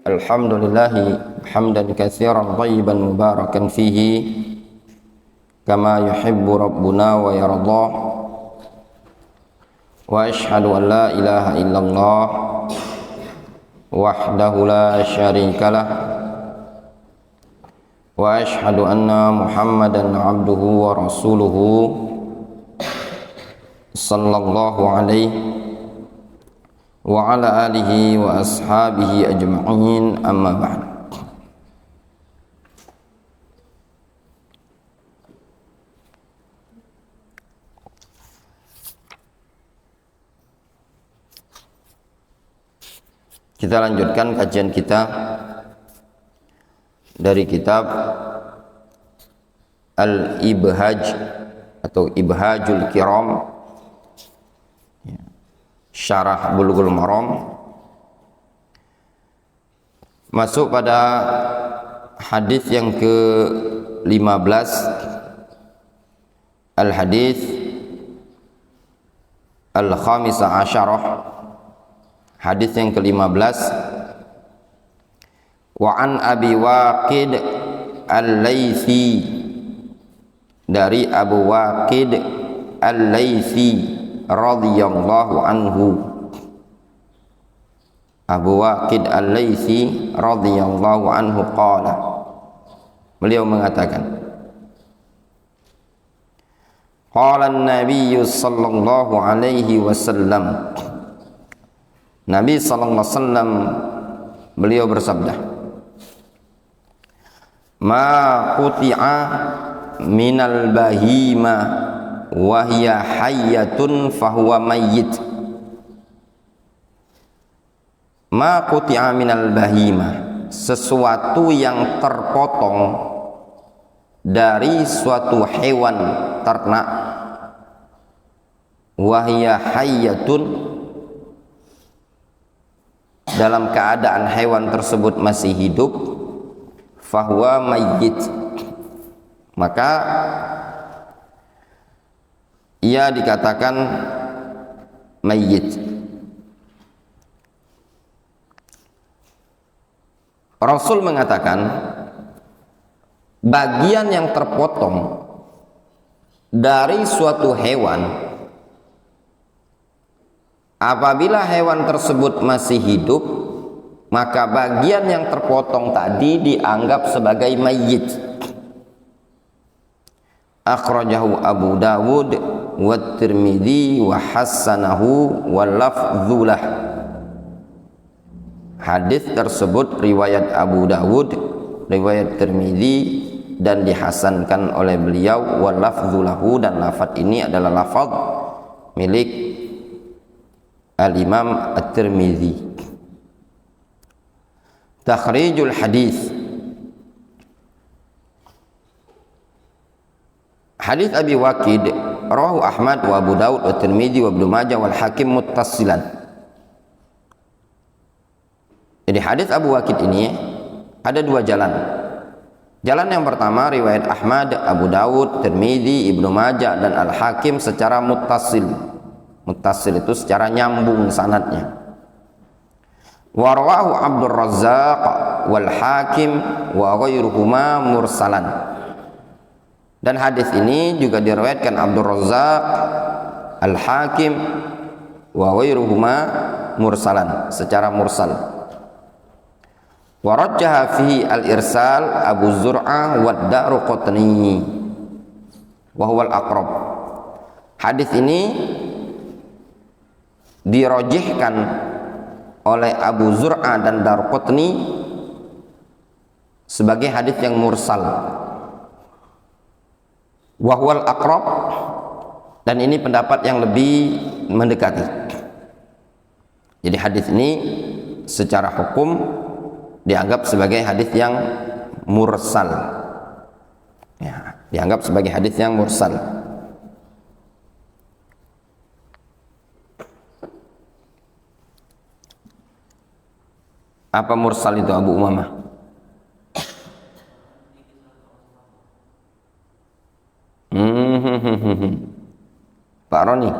Alhamdulillahi hamdan katsiran thayyiban mubarakan fihi kama yuhibbu rabbuna wa yarda. Wa ashhadu an la ilaha illallah wahdahu la syarikalah wa ashhadu anna Muhammadan abduhu wa rasuluhu sallallahu alaihi wa ala alihi wa ashabihi ajma'in, amma ba'd. Kita lanjutkan kajian kita dari kitab Al-Ibhaj atau Ibhajul Kiram, Syarah Bulughul Maram. Masuk pada hadis yang ke-15, al-hadis al-khamisah asyarah, hadis yang ke-15. Wa an Abi Waqid al-Laythi, dari Abu Waqid al-Laythi radhiyallahu anhu. Abu Waqid al-Laythi radhiyallahu anhu qala, beliau mengatakan, qala an-nabiy sallallahu alaihi wasallam, Nabi sallallahu alaihi wasallam beliau bersabda, ma quti'a minal bahima wahya hayyatun fahuwa mayyit. Ma quti'a minal bahima, sesuatu yang terpotong dari suatu hewan ternak, wahya hayyatun, dalam keadaan hewan tersebut masih hidup, fahuwa mayyit, maka ia dikatakan mayyit. Rasul mengatakan bagian yang terpotong dari suatu hewan, apabila hewan tersebut masih hidup, maka bagian yang terpotong tadi dianggap sebagai mayyit. Akhrajahu Abu Dawud wa Tirmidzi wa hassanahu wa lafdzulah. Hadis tersebut riwayat Abu Dawud, riwayat Tirmidzi, dan dihasankan oleh beliau, wa lafdzulahu, dan lafaz ini adalah lafaz milik Al-Imam At-Tirmidzi. Takhrijul hadis. Hadis Abi Waqid rawahu Ahmad wa Abu Daud wa Tirmidzi wa Ibnu Majah wal Hakim muttasilan. Jadi hadis Abu Waqid ini ada dua jalan. Jalan yang pertama riwayat Ahmad, Abu Daud, Tirmidzi, Ibnu Majah dan Al Hakim secara muttasil. Muttasil itu secara nyambung sanadnya. Wa rawahu Abdur Razzaq wal Hakim wa ghairuhuma mursalan. Dan hadis ini juga diriwayatkan Abdur Razzaq, Al Hakim wa ghairuhuma mursalan, secara mursal. Wa rajjaha fihi al-irsal Abu Zur'ah wa Daruqutni wa huwa al-aqrab. Hadis ini dirojihkan oleh Abu Zur'ah dan Daruqutni sebagai hadis yang mursal. Wa huwa al-aqrab, dan ini pendapat yang lebih mendekati. Jadi hadis ini secara hukum dianggap sebagai hadis yang mursal, ya, dianggap sebagai hadis yang mursal. Apa mursal itu, Abu Umamah? Pak Roni.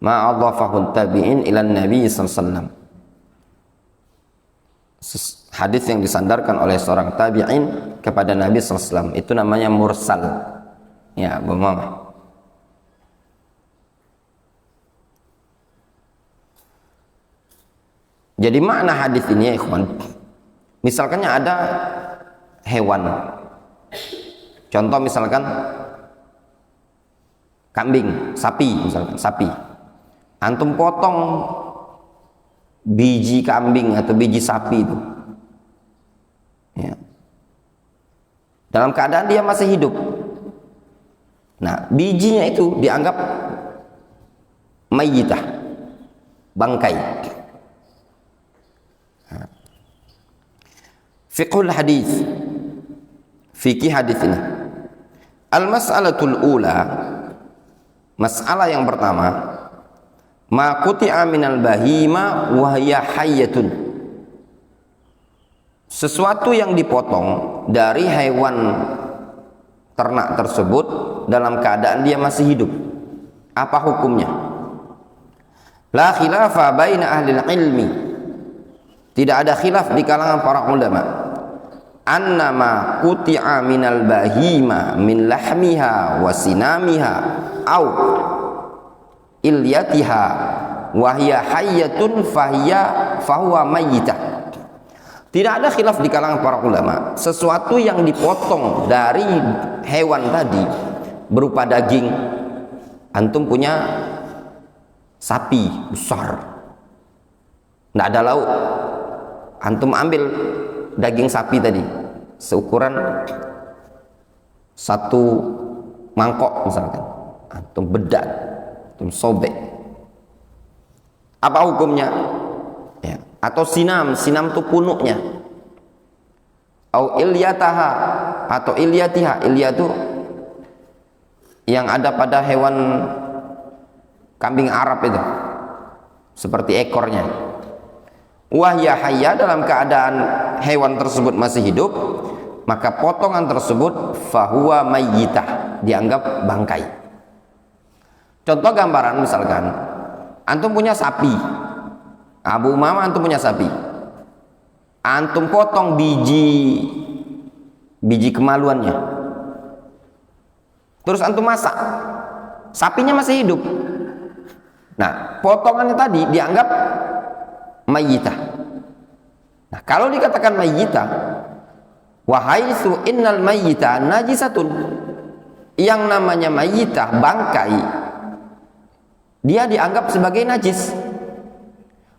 ma adhafahu tabi'in ila Nabi sallallahu alaihi wasallam. Hadis yang disandarkan oleh seorang tabi'in kepada Nabi sallallahu alaihi wasallam itu namanya mursal. Ya, Bu Mama. Jadi makna hadis ini ya ikhwan, misalkannya ada hewan, contoh misalkan kambing, sapi misalkan, sapi, antum potong biji kambing atau biji sapi itu ya, dalam keadaan dia masih hidup, nah bijinya itu dianggap mayyitah, bangkai. Fiqhul hadis, fikih hadis ini. Al-mas'alatul ula, masalah yang pertama, ma quti'a minal bahima wa hiya hayyatun. Sesuatu yang dipotong dari hewan ternak tersebut dalam keadaan dia masih hidup. Apa hukumnya? La khilafa baina ahli ilmi. Tidak ada khilaf di kalangan para ulama. Annama quti'a minal bahima min lahmiha wa sinamiha au ilyatiha wa hiya hayyatun fahuwa mayyitah. Tidak ada khilaf di kalangan para ulama, sesuatu yang dipotong dari hewan tadi berupa daging. Antum punya sapi besar, tidak ada lauk, antum ambil daging sapi tadi seukuran satu mangkok misalkan, antum bedak, antum sobek, apa hukumnya? Ya. Atau sinam itu punuknya, au ilyataha atau ilyatiha, ilya itu yang ada pada hewan kambing Arab itu seperti ekornya. Wahya hayya, dalam keadaan hewan tersebut masih hidup, maka potongan tersebut fahuwa mayyitah, dianggap bangkai. Contoh gambaran misalkan antum punya sapi, Abu Umamah, antum punya sapi, antum potong biji kemaluannya, terus antum masak, sapinya masih hidup. Nah, potongannya tadi dianggap mayyitah. Nah, kalau dikatakan mayyitah, wa haitsu innal mayyita najisatun, yang namanya mayyitah, bangkai, dia dianggap sebagai najis.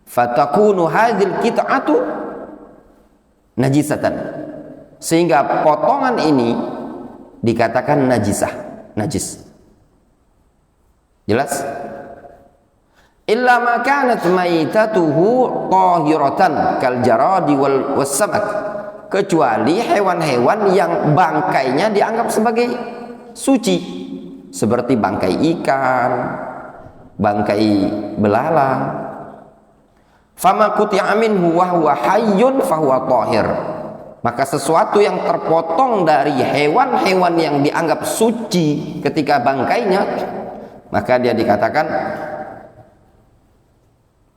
Fatakunu hadzal qit'atu najisatan, sehingga potongan ini dikatakan najis. Jelas? Illa ma kanat maitatuhu tahiratan kal jaradi wal samak, kecuali hewan-hewan yang bangkainya dianggap sebagai suci, seperti bangkai ikan, bangkai belalang. Fama quti'a minhu wa huwa hayyun fa huwa tahir, maka sesuatu yang terpotong dari hewan-hewan yang dianggap suci ketika bangkainya, maka dia dikatakan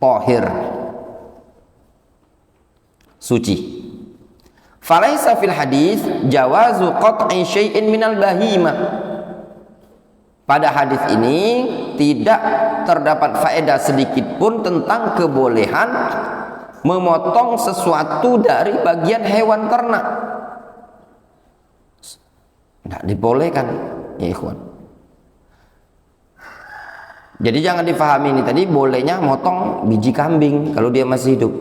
tahir, suci. Falaisa fil hadis jawazu qat'i syai'in minal bahimah. Pada hadis ini tidak terdapat faedah sedikit pun tentang kebolehan memotong sesuatu dari bagian hewan ternak. Tidak dibolehkan, ya ikhwan. Jadi jangan difahami ini tadi bolehnya motong biji kambing kalau dia masih hidup,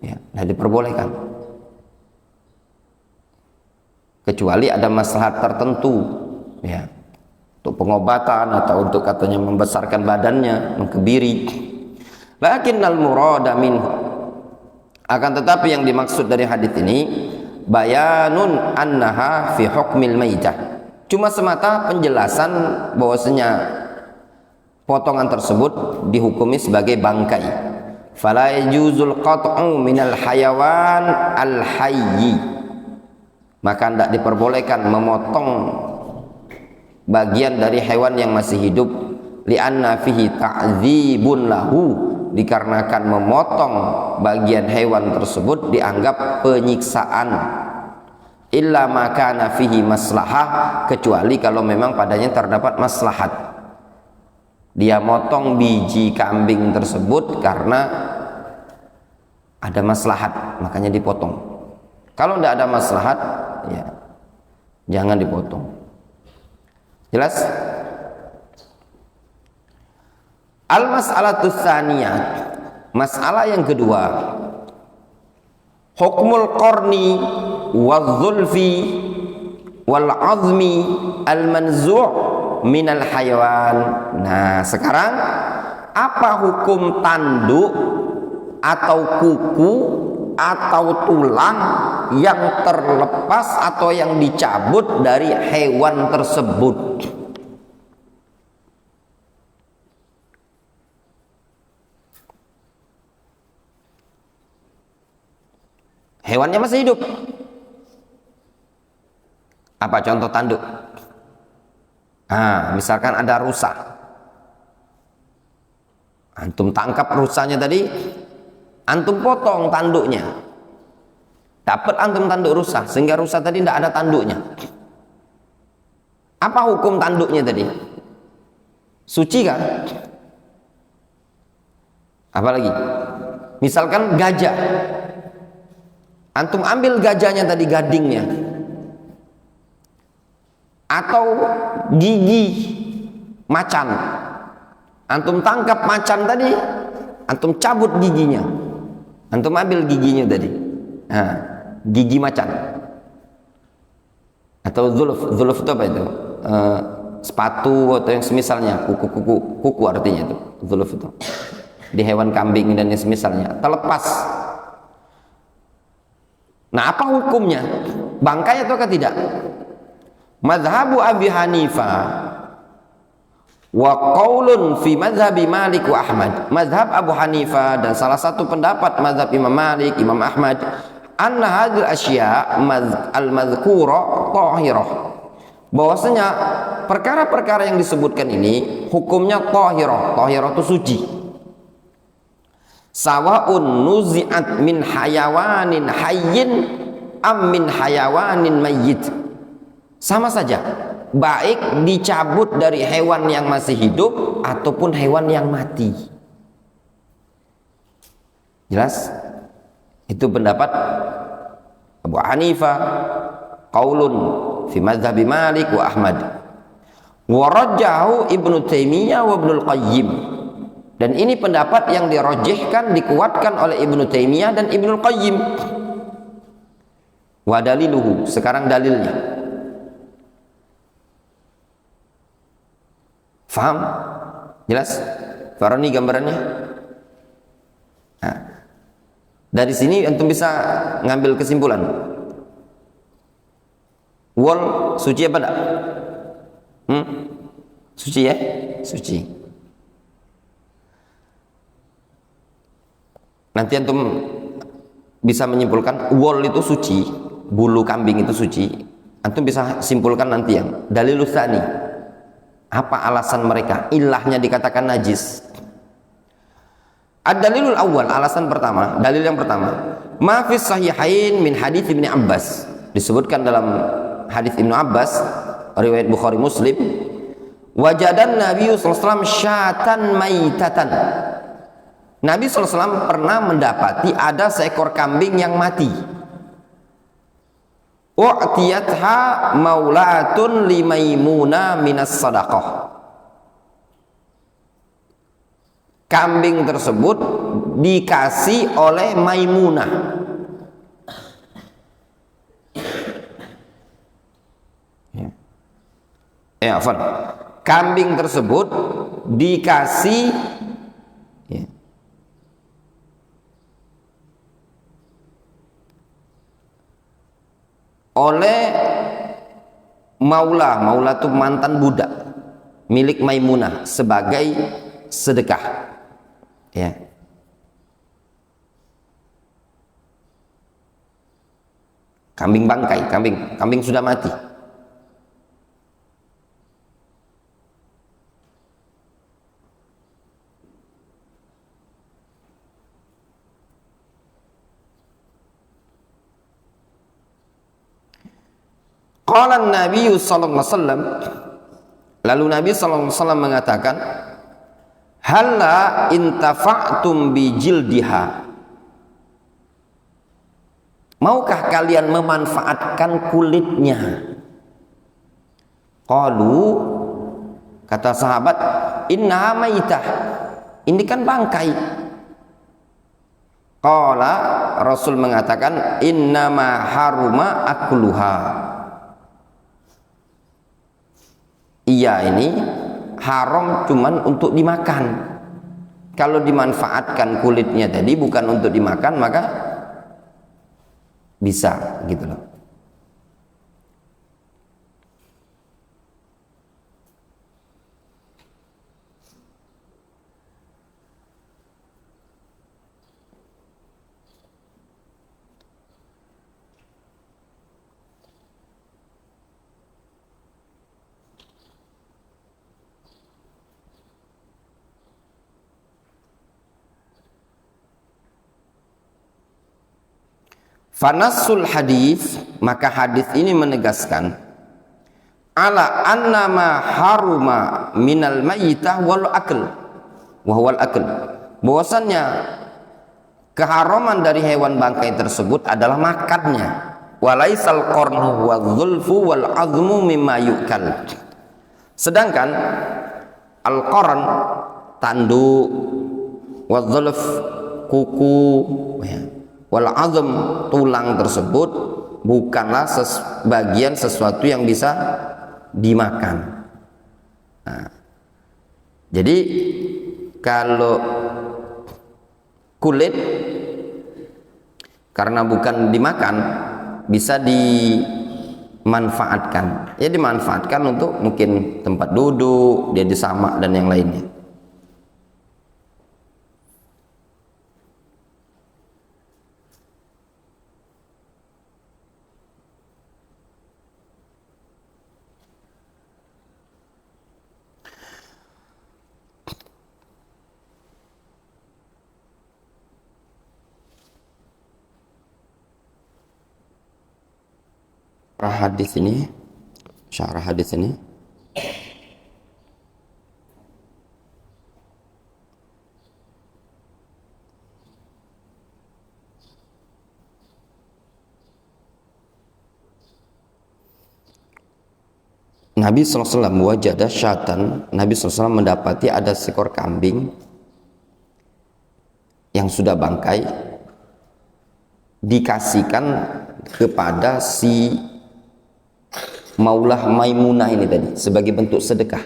ya, tidak diperbolehkan. Kecuali ada maslahat tertentu, ya, untuk pengobatan atau untuk katanya membesarkan badannya, mengkebiri. Lakinnal murada minhu, akan tetapi yang dimaksud dari hadis ini bayanun annaha fi hukmil maitah, cuma semata penjelasan bahwasanya potongan tersebut dihukumi sebagai bangkai. Fala yajuzul qat'u minal hayawan al hayyi, maka tidak diperbolehkan memotong bagian dari hewan yang masih hidup li'anna fihi ta'dzibun lahu, dikarenakan memotong bagian hewan tersebut dianggap penyiksaan. Illa ma kana fihi maslahah, kecuali kalau memang padanya terdapat maslahat. Dia motong biji kambing tersebut karena ada maslahat, makanya dipotong. Kalau tidak ada maslahat, ya jangan dipotong. Jelas? Al-mas'alatus tsaniyah, masalah yang kedua, hukmul qarni wal-zulfi wal-azmi al-manzu' minal hayawan. Nah, sekarang apa hukum tanduk atau kuku atau tulang yang terlepas atau yang dicabut dari hewan tersebut? Hewannya masih hidup. Apa contoh tanduk? Misalkan ada rusa. Antum tangkap rusanya tadi, antum potong tanduknya. Dapat antum tanduk rusa, sehingga rusa tadi tidak ada tanduknya. Apa hukum tanduknya tadi? Suci kan? Apalagi? Misalkan gajah. Antum ambil gajahnya tadi, gadingnya, atau gigi macan, antum tangkap macan tadi, antum cabut giginya, antum ambil giginya tadi, gigi macan, atau zuluf itu apa itu? Sepatu atau yang semisalnya, kuku artinya itu zuluf itu, di hewan kambing dan yang semisalnya terlepas. Nah, apa hukumnya? Bangkai atau tidak? Mazhabu Abi Hanifah wa qaulun fi mazhabi Malik wa Ahmad. Mazhab Abu Hanifah dan salah satu pendapat mazhab Imam Malik, Imam Ahmad, anna hadhil asya' al-madhkura tahirah. Bahwasanya perkara-perkara yang disebutkan ini hukumnya tahirah. Tahirah itu suci. Sawa'un nuzi'at min hayawanin hayyin am min hayawanin mayyit. Sama saja, baik dicabut dari hewan yang masih hidup ataupun hewan yang mati. Jelas? Itu pendapat Abu Hanifah, qaulun fi mazhabi Malik wa Ahmad. Wa rajjahu Ibnu Taimiyah wa Ibnul Qayyim. Dan ini pendapat yang dirojihkan, dikuatkan oleh Ibnu Taimiyah dan Ibnul Qayyim. Wa daliluhu, sekarang dalilnya. Faham? Jelas? Faroni gambarannya? Nah, dari sini antum bisa ngambil kesimpulan. Wol suci apa enggak? Suci ya? Suci. Nanti antum bisa menyimpulkan wol itu suci, bulu kambing itu suci. Antum bisa simpulkan nanti yang dalilus tsani. Apa alasan mereka? Ilahnya dikatakan najis. Ad-dalilul awal, alasan pertama, dalil yang pertama, ma fis sahihain min hadits Ibnu Abbas. Disebutkan dalam hadis Ibnu Abbas, riwayat Bukhari Muslim, wajadan Nabi sallallahu alaihi wasallam syatan maitatan. Nabi SAW pernah mendapati ada seekor kambing yang mati. Wa'tiyatha maulatun li Maimunah minas sadaqah. Kambing tersebut dikasih oleh Maimunah. Kambing tersebut dikasih oleh Maula itu mantan budak milik Maimunah sebagai sedekah. Ya. Kambing bangkai, kambing sudah mati. Qala Nabi sallallahu alaihi wasallam, lalu Nabi sallallahu alaihi wasallam mengatakan, halla intafa'tum bi jildiha, maukah kalian memanfaatkan kulitnya? Qalu, kata sahabat, inna maitah, ini kan bangkai. Qala, Rasul mengatakan, innama haruma akluha, iya ini haram cuman untuk dimakan. Kalau dimanfaatkan kulitnya tadi bukan untuk dimakan, maka bisa gitu loh. Fanasul hadis, maka hadis ini menegaskan ala annama haruma minal mayyitah wal akl wa huwal akl, bahwasannya keharaman dari hewan bangkai tersebut adalah makannya. Walaisal qarnu wadzulfu wal azmu mimma yukal, sedangkan al-qarn tanduk, wadzulf kuku, wal azm tulang tersebut bukanlah bagian sesuatu yang bisa dimakan. Nah, jadi kalau kulit karena bukan dimakan bisa dimanfaatkan, ya dimanfaatkan untuk mungkin tempat duduk, dia disamak dan yang lainnya. Hadis ini, syarah hadis ini, Nabi SAW wajada syatan, Nabi SAW mendapati ada seekor kambing yang sudah bangkai, dikasihkan kepada si Maulah Maimunah ini tadi sebagai bentuk sedekah.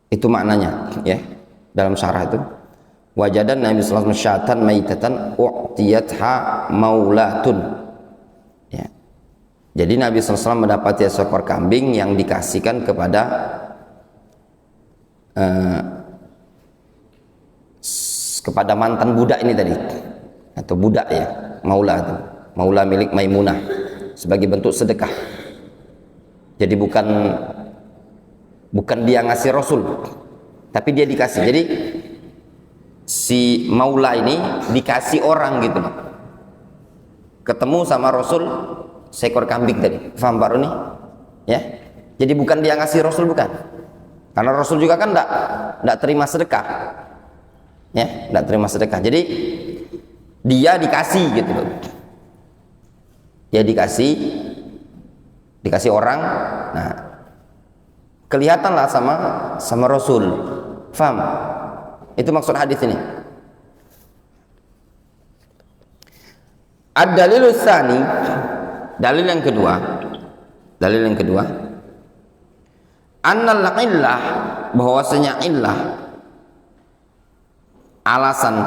Itu maknanya ya dalam syarah itu. Wajadan Nabi sallallahu alaihi wasallam syatan maitatan u'tiyatha maulatun. Ya. Jadi Nabi sallallahu alaihi wasallam mendapati seekor kambing yang dikasihkan kepada mantan budak ini tadi, atau budak ya, maula itu. Maula milik Maimunah sebagai bentuk sedekah. Jadi bukan dia ngasih Rasul, tapi dia dikasih. Jadi si maula ini dikasih orang gitu loh. Ketemu sama Rasul seekor kambing tadi. Paham Pak Roni? Ya. Jadi bukan dia ngasih Rasul, bukan. Karena Rasul juga kan enggak terima sedekah. Ya, enggak terima sedekah. Jadi dia dikasih gitu loh. Dia dikasih orang. Nah, kelihatanlah sama Rasul. Faham? Itu maksud hadis ini. Ad-dalilus tsani, dalil yang kedua, annal illah, bahwasanya illah, alasan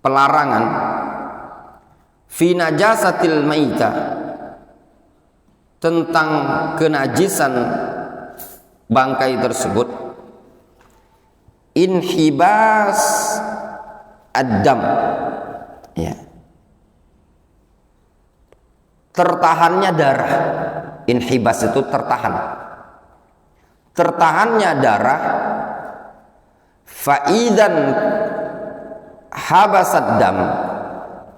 pelarangan fi najasatil maita, tentang kenajisan bangkai tersebut, inhibas ad-dam, ya, tertahannya darah. Inhibas itu tertahannya darah. Faidan habasad dam,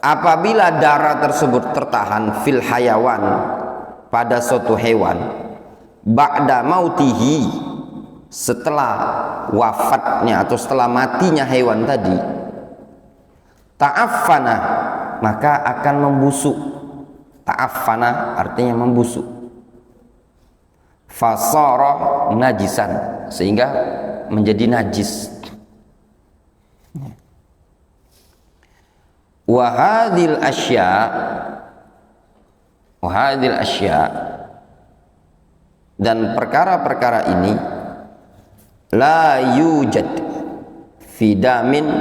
apabila darah tersebut tertahan fil hayawan pada suatu hewan ba'da mautihi, setelah wafatnya atau setelah matinya hewan tadi, ta'affana, maka akan membusuk. Ta'affana artinya membusuk. Fasara najisan, sehingga menjadi najis. Wa hadhil asya, dan perkara-perkara ini la yujad fi damin,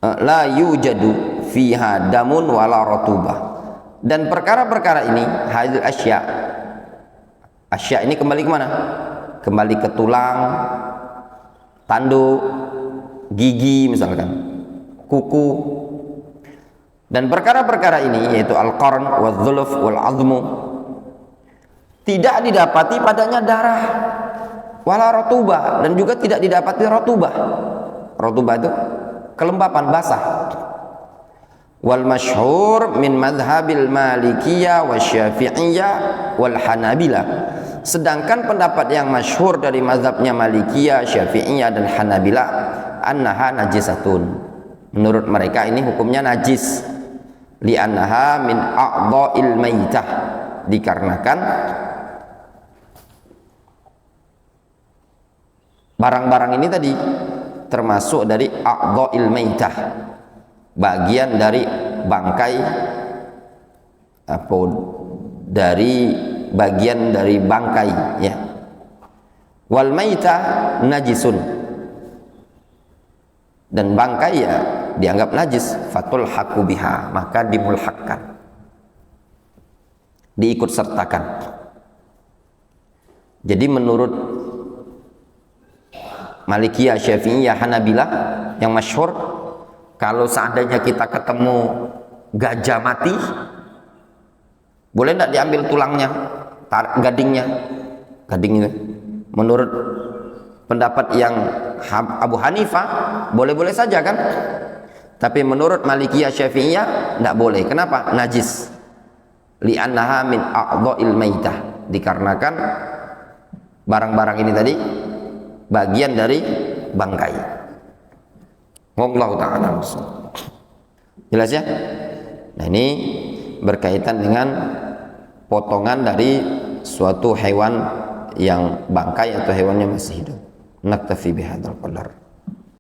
la yujadu fiha damun wala ratubah. Dan perkara-perkara ini, hadhil asya ini kembali ke mana? Kembali ke tulang, tanduk, gigi misalkan, kuku. Dan perkara-perkara ini yaitu al-qarn wal-dhuluf wal-azmu, tidak didapati padanya darah wala rotubah, dan juga tidak didapati rotubah. Rotubah itu kelembapan, basah. Wal masyhur min madhabil malikiyah wa syafi'iyah wal hanabilah. Sedangkan pendapat yang masyhur dari mazhabnya Malikiyah, Syafi'iyah dan Hanabilah, annaha najisatun. Menurut mereka ini hukumnya najis. Li'annaha min a'dha'il maitah, dikarenakan barang-barang ini tadi termasuk dari a'dha'il maitah, bagian dari bangkai, apa, dari bagian dari bangkai, ya. Wal maitah najisun, dan bangkai ya dianggap najis. Fatul haku biha, maka dimulhakkan, diikut sertakan. Jadi menurut Malikiyah, Syafi'iyah, Hanabilah yang masyhur, kalau seandainya kita ketemu gajah mati, boleh tidak diambil tulangnya, gadingnya, gading itu? Menurut pendapat yang Abu Hanifah boleh-boleh saja kan, tapi menurut Malikiyah, Syafi'iyah tidak boleh. Kenapa? Najis. Li'annaha min a'dha'il maitah, dikarenakan barang-barang ini tadi bagian dari bangkai. Wallahu ta'ala. Jelas ya? Nah, ini berkaitan dengan potongan dari suatu hewan yang bangkai atau hewan yang masih hidup. Naktafi bihadzal qadar.